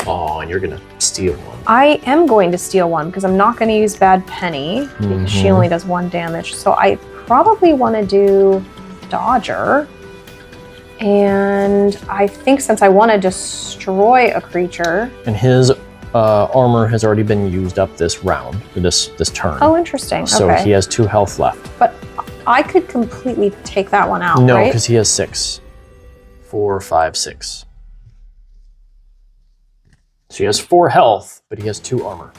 Oh, and you're gonna steal 1. I am going to steal 1 because I'm not going to use Bad Penny because she only does 1 damage. So I probably want to do Dodger. And I think since I want to destroy a creature... And his armor has already been used up this round, this turn. Oh, interesting. So okay. he has 2 health left. But I could completely take that one out, No, right? because he has 6. 4, 5, 6. So he has 4 health, but he has 2 armor.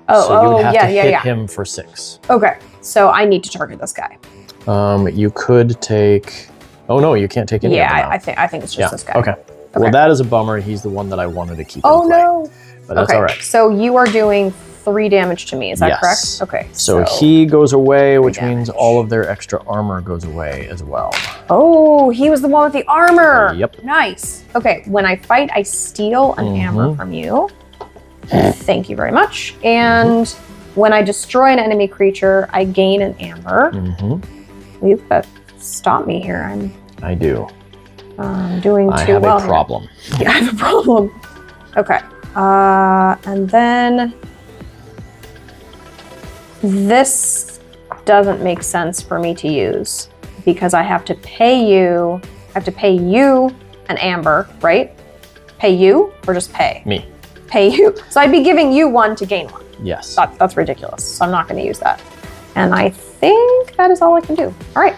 So you would have to hit him for 6. Okay, so I need to target this guy. You could take... Oh no, you can't take any of them out. I think it's just this guy. Okay. Well, that is a bummer. He's the one that I wanted to keep in Oh play. no. But that's all right. So you are doing 3 damage to me, is that Yes. correct? Okay. So he goes away, which damage. means all of their extra armor goes away as well. Oh, he was the one with the armor. Yep. Nice. Okay, when I fight, I steal an amber from you. Thank you very much. And when I destroy an enemy creature, I gain an amber. You've got to stop me here. I do. I'm doing I too have well a here. problem. Yeah, I have a problem. Okay. And then this doesn't make sense for me to use because I have to pay you. I have to pay you an amber, right? Pay you or just pay? Me. Pay you. So I'd be giving you 1 to gain 1. Yes. That's ridiculous. So I'm not going to use that. And I think that is all I can do. All right.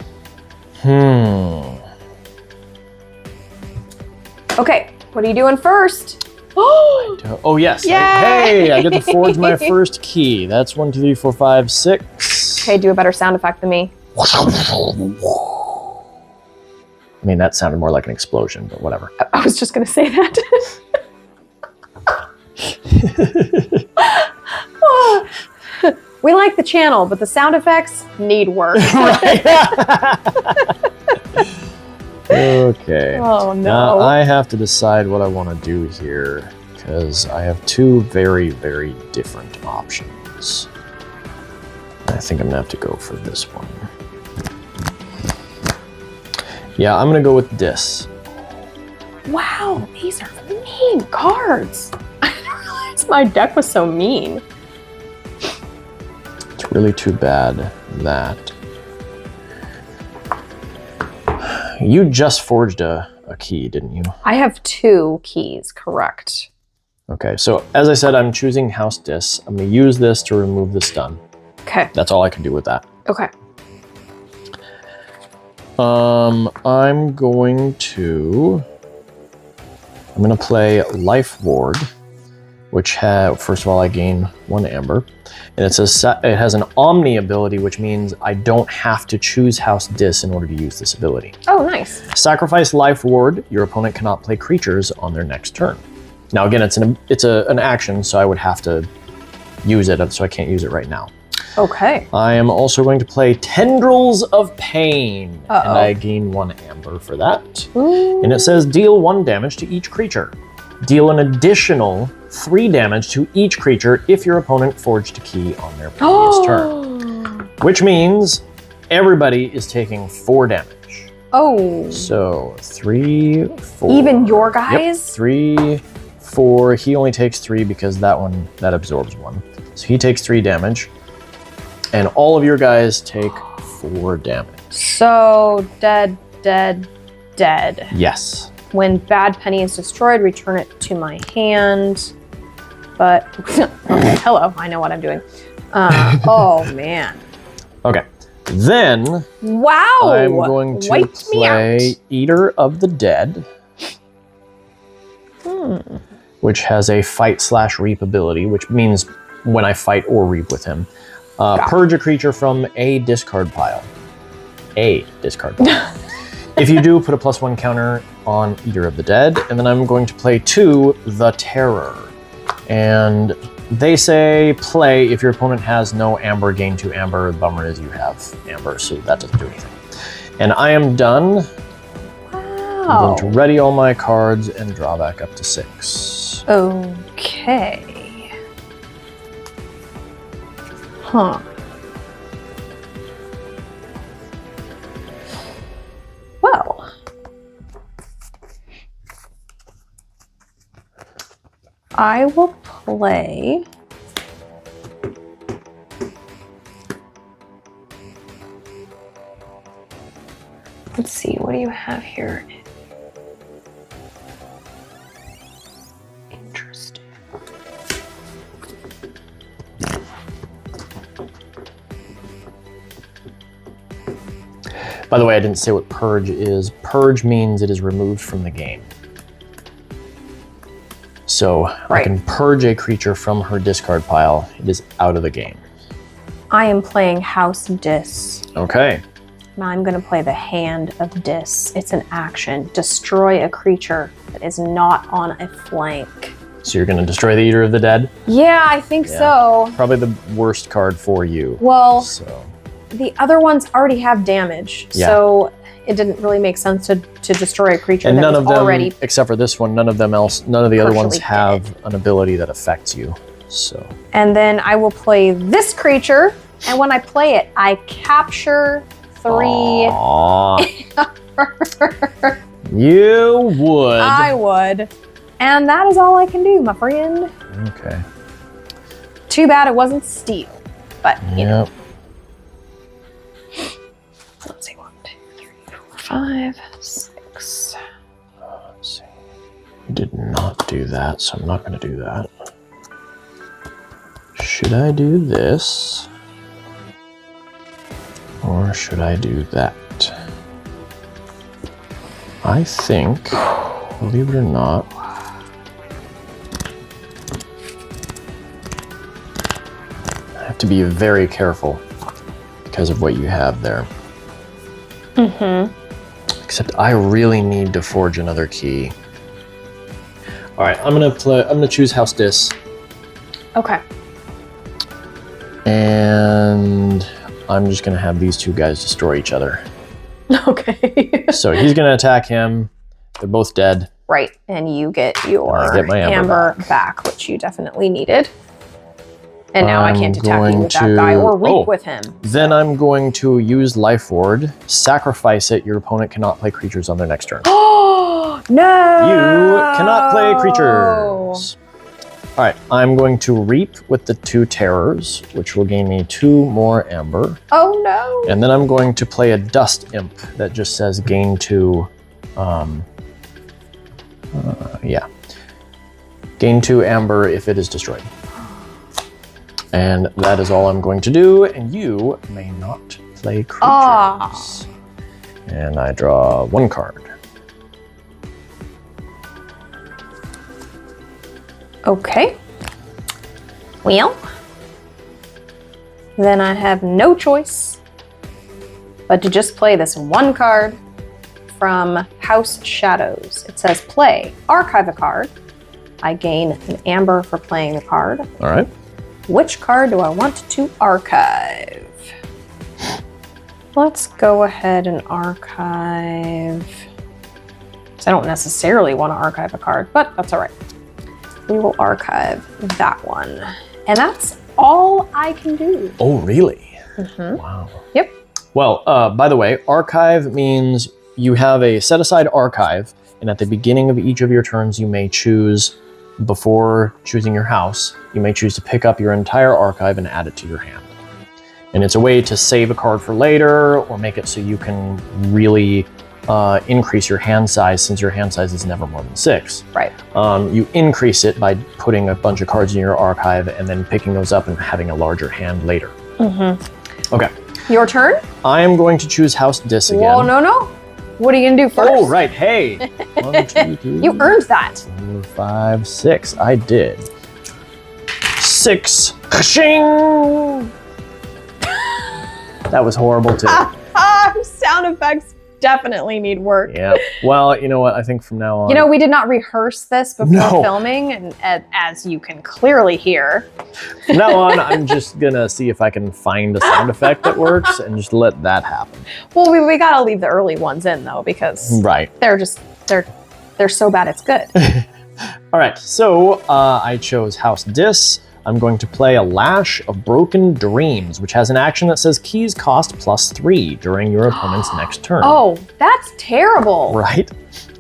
Okay. What are you doing first? Oh yes. Yay! Hey, I get to forge my first key. That's 1, 2, 3, 4, 5, 6. Okay, do a better sound effect than me. I mean, that sounded more like an explosion, but whatever. I was just going to say that. We like the channel, but the sound effects need work. Okay. Oh, no. Now I have to decide what I want to do here because I have two very, very different options. I think I'm going to have to go for this one. Yeah, I'm going to go with this. Wow, these are mean cards. I didn't realize my deck was so mean. It's really too bad that you just forged a key, didn't you? I have 2 keys, correct. Okay, so as I said, I'm choosing House Dis. I'm going to use this to remove the stun. Okay. That's all I can do with that. Okay. I'm going to play Life Ward, which first of all, I gain 1 amber. And it has an Omni ability, which means I don't have to choose House Dis in order to use this ability. Oh, nice. Sacrifice Life Ward. Your opponent cannot play creatures on their next turn. Now again, it's an action, so I would have to use it, so I can't use it right now. Okay. I am also going to play Tendrils of Pain, Uh-oh. and I gain 1 amber for that. Ooh. And it says deal 1 damage to each creature. Deal an additional 3 damage to each creature if your opponent forged a key on their previous turn. Which means everybody is taking 4 damage. Oh. So 3, 4. Even your guys? Yep, 3, 4. He only takes 3 because that absorbs 1. So he takes 3 damage. And all of your guys take 4 damage. So, dead, dead, dead. Yes. When Bad Penny is destroyed, return it to my hand. But, okay, hello, I know what I'm doing. Oh, man. Okay. Then, wow! I'm going to Wiped me play out. Eater of the Dead, which has a fight/reap ability, which means when I fight or reap with him. Purge a creature from a discard pile. A discard pile. If you do, put a +1 counter on Eater of the Dead, and then I'm going to play 2, The Terror. And they say play if your opponent has no amber, gain 2 amber. The bummer is you have amber, so that doesn't do anything. And I am done. Wow. I'm going to ready all my cards and draw back up to 6. Okay. Huh. Well. I will play. Let's see, what do you have here? Interesting. By the way, I didn't say what purge is. Purge means it is removed from the game. So I can purge a creature from her discard pile. It is out of the game. I am playing House Dis. Okay. Now I'm going to play the Hand of Dis. It's an action. Destroy a creature that is not on a flank. So you're going to destroy the Eater of the Dead? Yeah, I think so. Probably the worst card for you. Well, So the other ones already have damage, so it didn't really make sense to destroy a creature and that none was of them, already except for this one, none of the other ones partially have an ability that affects you. So And then I will play this creature, and when I play it, I capture 3. Aww. You would. I would. And that is all I can do, my friend. Okay. Too bad it wasn't steel, but you know. Yep. Let's see, 1, 2, 3, 4, 5, 6. Let's see. You did not do that, so I'm not going to do that. Should I do this? Or should I do that? I think, believe it or not, to be very careful because of what you have there. Except I really need to forge another key. All right, I'm gonna choose House Dis. Okay. And I'm just gonna have these two guys destroy each other. Okay. So he's gonna attack him. They're both dead. Right, and you get your I get my amber back, which you definitely needed. And now I I'm can't attack you with that going guy to- or reap oh. with him. Then I'm going to use Life Ward, sacrifice it. Your opponent cannot play creatures on their next turn. Oh no! You cannot play creatures. All right, I'm going to reap with the 2 terrors, which will gain me 2 more amber. Oh no! And then I'm going to play a Dust Imp that just says gain 2. Gain 2 amber if it is destroyed. And that is all I'm going to do, and you may not play creatures. And I draw 1 card. Okay. Well, then I have no choice but to just play this 1 card from House Shadows. It says play, archive a card. I gain an amber for playing the card. All right. Which card do I want to archive? Let's go ahead and archive. So I don't necessarily want to archive a card, but that's all right. We will archive that one. And that's all I can do. Oh, really? Wow. Yep. Well, by the way, archive means you have a set-aside archive, and at the beginning of each of your turns, you may choose, before choosing your house, you may choose to pick up your entire archive and add it to your hand. And it's a way to save a card for later, or make it so you can really increase your hand size, since your hand size is never more than 6. Right. You increase it by putting a bunch of cards in your archive and then picking those up and having a larger hand later. Okay. Your turn? I am going to choose House Dis again. Whoa, no. What are you gonna do first? Oh, right. Hey. 1, 2, 3. You earned that. 4, 5, 6. I did. 6. Ka-shing! That was horrible too. Sound effects definitely need work. Yeah. Well, you know what? I think from now on. You know, we did not rehearse this before No. filming, and as you can clearly hear. From now on, I'm just gonna see if I can find a sound effect that works and just let that happen. Well, we gotta leave the early ones in though, because Right. they're so bad it's good. All right. So I chose House Dis. I'm going to play a Lash of Broken Dreams, which has an action that says keys cost +3 during your opponent's next turn. Oh, that's terrible. Right.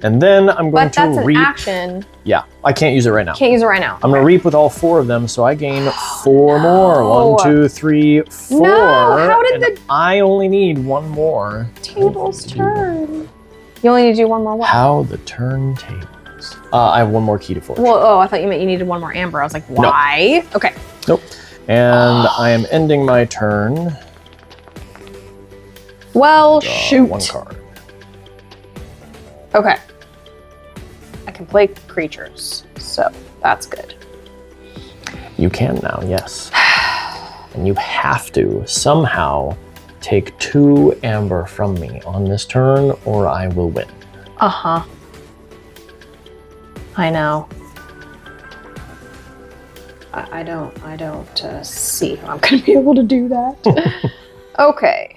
And then I'm going But that's to an reap. action. Yeah, I can't use it right now. Can't use it right now. I'm gonna reap with all 4 of them, so I gain 4 more. 1, 2, 3, 4. No, how did and I only need 1 more. Tables turn. You only need to do 1 more what? How the turn tables. I have 1 more key to forge. Well, oh, I thought you meant you needed 1 more amber. I was like, why? No. Okay. Nope. And I am ending my turn. Well, Draw shoot. 1 card. Okay. I can play creatures, so that's good. You can now, yes. And you have to somehow take 2 amber from me on this turn, or I will win. Uh-huh. I know. I don't see how I'm gonna be able to do that. Okay.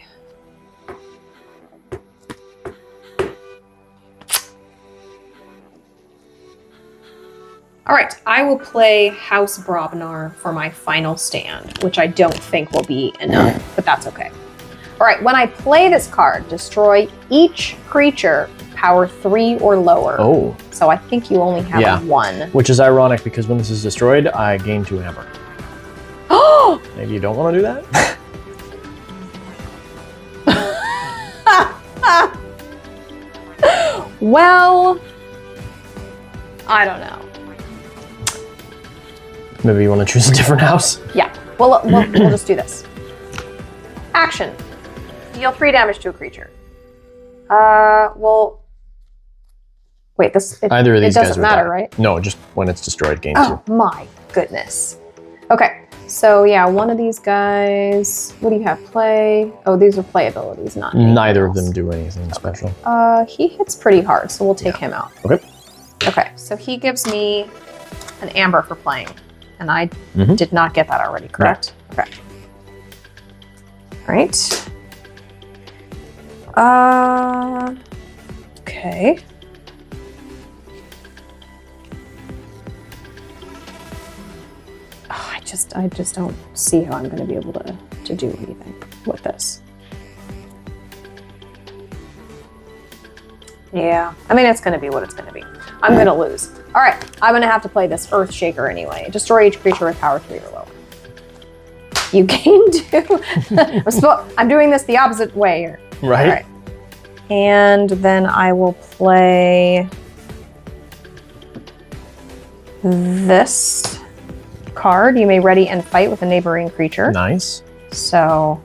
All right, I will play House Brobnar for my final stand, which I don't think will be enough, but that's okay. All right, when I play this card, destroy each creature power 3 or lower. Oh. So I think you only have 1. Which is ironic because when this is destroyed, I gain 2 amber. Oh! Maybe you don't want to do that? Well, I don't know. Maybe you want to choose a different house? Yeah, we'll just do this. Action. Deal 3 damage to a creature. Well, wait, Either of these it guys doesn't would matter, die. right? No, just when it's destroyed, gain 2. Oh my goodness. Okay, So yeah, one of these guys. What do you have? Play. Oh, these are play abilities, not. Neither of them do anything special. He hits pretty hard, so we'll take him out. Okay. Okay. So he gives me an amber for playing, and I did not get that already. Correct. No. Okay. All right. Okay. Oh, I just don't see how I'm going to be able to do anything with this. Yeah, I mean, it's going to be what it's going to be. I'm going to lose. All right, I'm going to have to play this Earth Shaker anyway. Destroy each creature with power 3 or lower. You gain 2. I'm doing this the opposite way here. Right. All right. And then I will play this card. You may ready and fight with a neighboring creature. Nice. So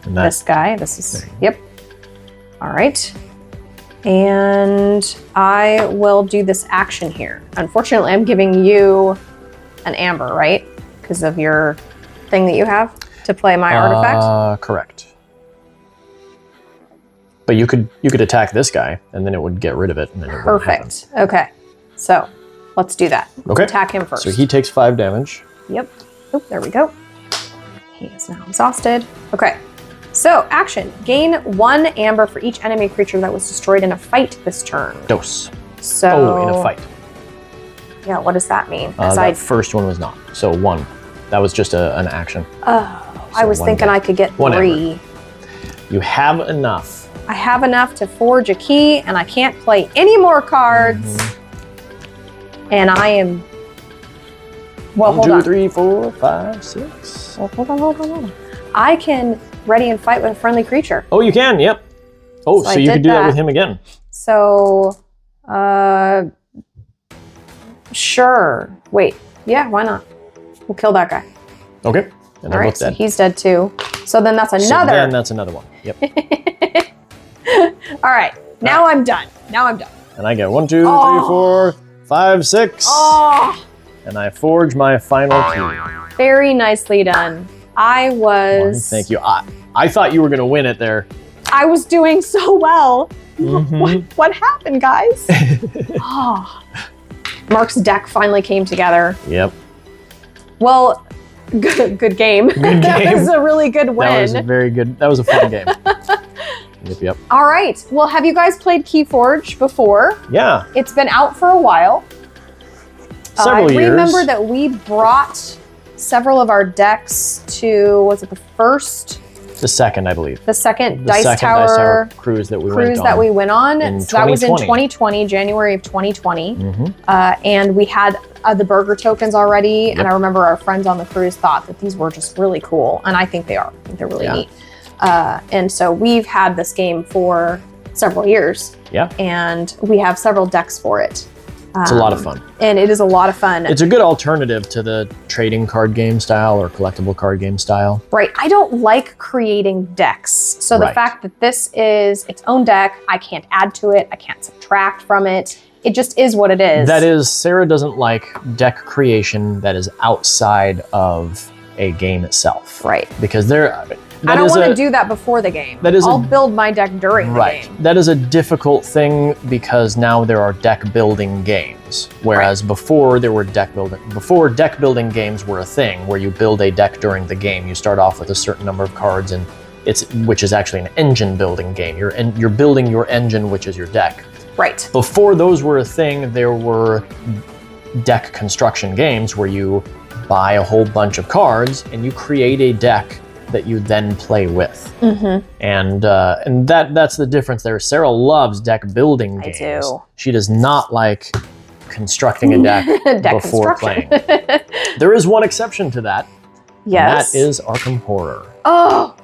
this guy, this is, yep. All right. And I will do this action here. Unfortunately, I'm giving you an amber, right? Because of your thing that you have to play my artifact? Correct. But you could attack this guy, and then it would get rid of it. And then it Perfect. Okay. So let's do that. Okay. Attack him first. So he takes 5 damage. Yep. Oh, there we go. He is now exhausted. Okay. So, action. Gain 1 amber for each enemy creature that was destroyed in a fight this turn. Dose. So. Oh, in a fight. Yeah, what does that mean? That first one was not. So 1. That was just an action. Oh, so I was thinking I could get 3. Amber. You have enough. I have enough to forge a key, and I can't play any more cards. And I am. Well, 1, 2, 3, 4, 5, 6. Well, hold on. I can ready and fight with a friendly creature. Oh, you can. Yep. Oh, so you could do that with him again. So, sure. Wait. Yeah, why not? We'll kill that guy. Okay. And all right, so he's dead too. So then that's another. So then that's another one. Yep. All right. Now I'm done. And I get 1, 2, 3, 4, 5, 6. Oh. And I forge my final key. Very nicely done. I was. Thank you. I thought you were going to win it there. I was doing so well. What happened, guys? Oh. Mark's deck finally came together. Yep. Well, good game. That was a really good win. That was a very good. That was a fun game. Yep. All right. Well, have you guys played Keyforge before? Yeah. It's been out for a while. Several years. I remember that we brought several of our decks to, was it the first? The second, I believe. The second Dice Tower cruise that we went on. So that was in 2020, January of 2020. And we had the burger tokens already. Yep. And I remember our friends on the cruise thought that these were just really cool. And I think they are. I think they're really neat. And so we've had this game for several years. Yeah. And we have several decks for it. It's a lot of fun. And it is a lot of fun. It's a good alternative to the trading card game style or collectible card game style. Right. I don't like creating decks. So the fact that this is its own deck, I can't add to it, I can't subtract from it. It just is what it is. That is, Sarah doesn't like deck creation that is outside of a game itself. Right. Because I don't want to do that before the game. I'll build my deck during the game. That is a difficult thing because now there are deck building games. Whereas before there were deck building games were a thing where you build a deck during the game. You start off with a certain number of cards and which is actually an engine building game. You're building your engine, which is your deck. Right. Before those were a thing, there were deck construction games where you buy a whole bunch of cards and you create a deck that you then play with. And that's the difference there. Sarah loves deck building games. I do. She does not like constructing a deck before playing. There is one exception to that. Yes. And that is Arkham Horror. Oh,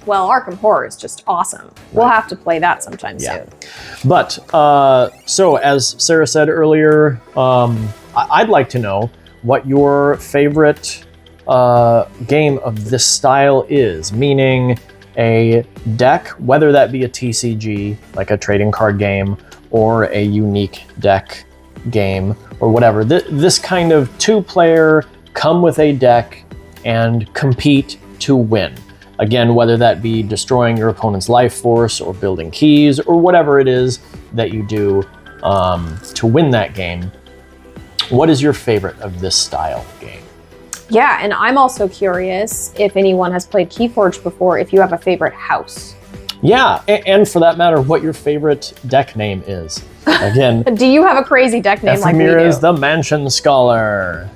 well, Arkham Horror is just awesome. We'll have to play that sometime soon. But, so as Sarah said earlier, I'd like to know what your favorite game of this style is, meaning a deck, whether that be a TCG, like a trading card game, or a unique deck game, or whatever. This kind of 2-player, come with a deck, and compete to win. Again, whether that be destroying your opponent's life force or building keys or whatever it is that you do to win that game. What is your favorite of this style game? Yeah, and I'm also curious if anyone has played Keyforge before, if you have a favorite house. Yeah, and for that matter, what your favorite deck name is. Again, Do you have a crazy deck name like we Ephemera do? is the Mansion Scholar.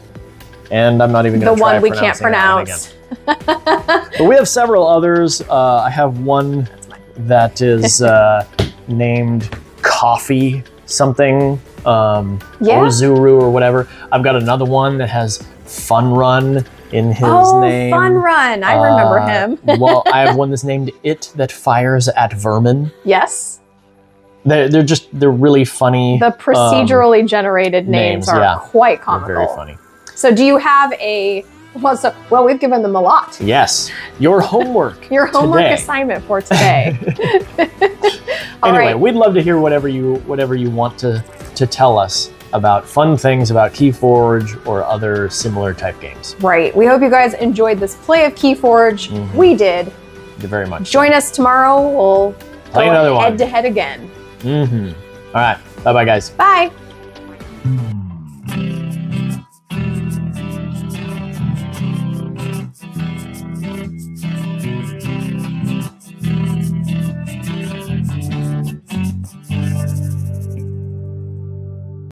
And I'm not even going The to try one we can't pronouncing that one pronounce. again. But we have several others. I have one that is named Coffee something, or Zuru or whatever. I've got another one that has Fun Run in his name. Fun Run. I remember him. Well, I have one that's named It That Fires at Vermin. Yes. They're really funny. The procedurally generated names are quite comical. They're very funny. So do you have a, well, we've given them a lot. Yes. Your homework. Your homework today. assignment for today. All Anyway, right. we'd love to hear whatever you want to tell us about fun things about Keyforge or other similar type games. Right. We hope you guys enjoyed this play of Keyforge. Mm-hmm. We did. Very much. Join us tomorrow. We'll Play go another one. head to head again. Mm-hmm. All right. Bye-bye, guys. Bye.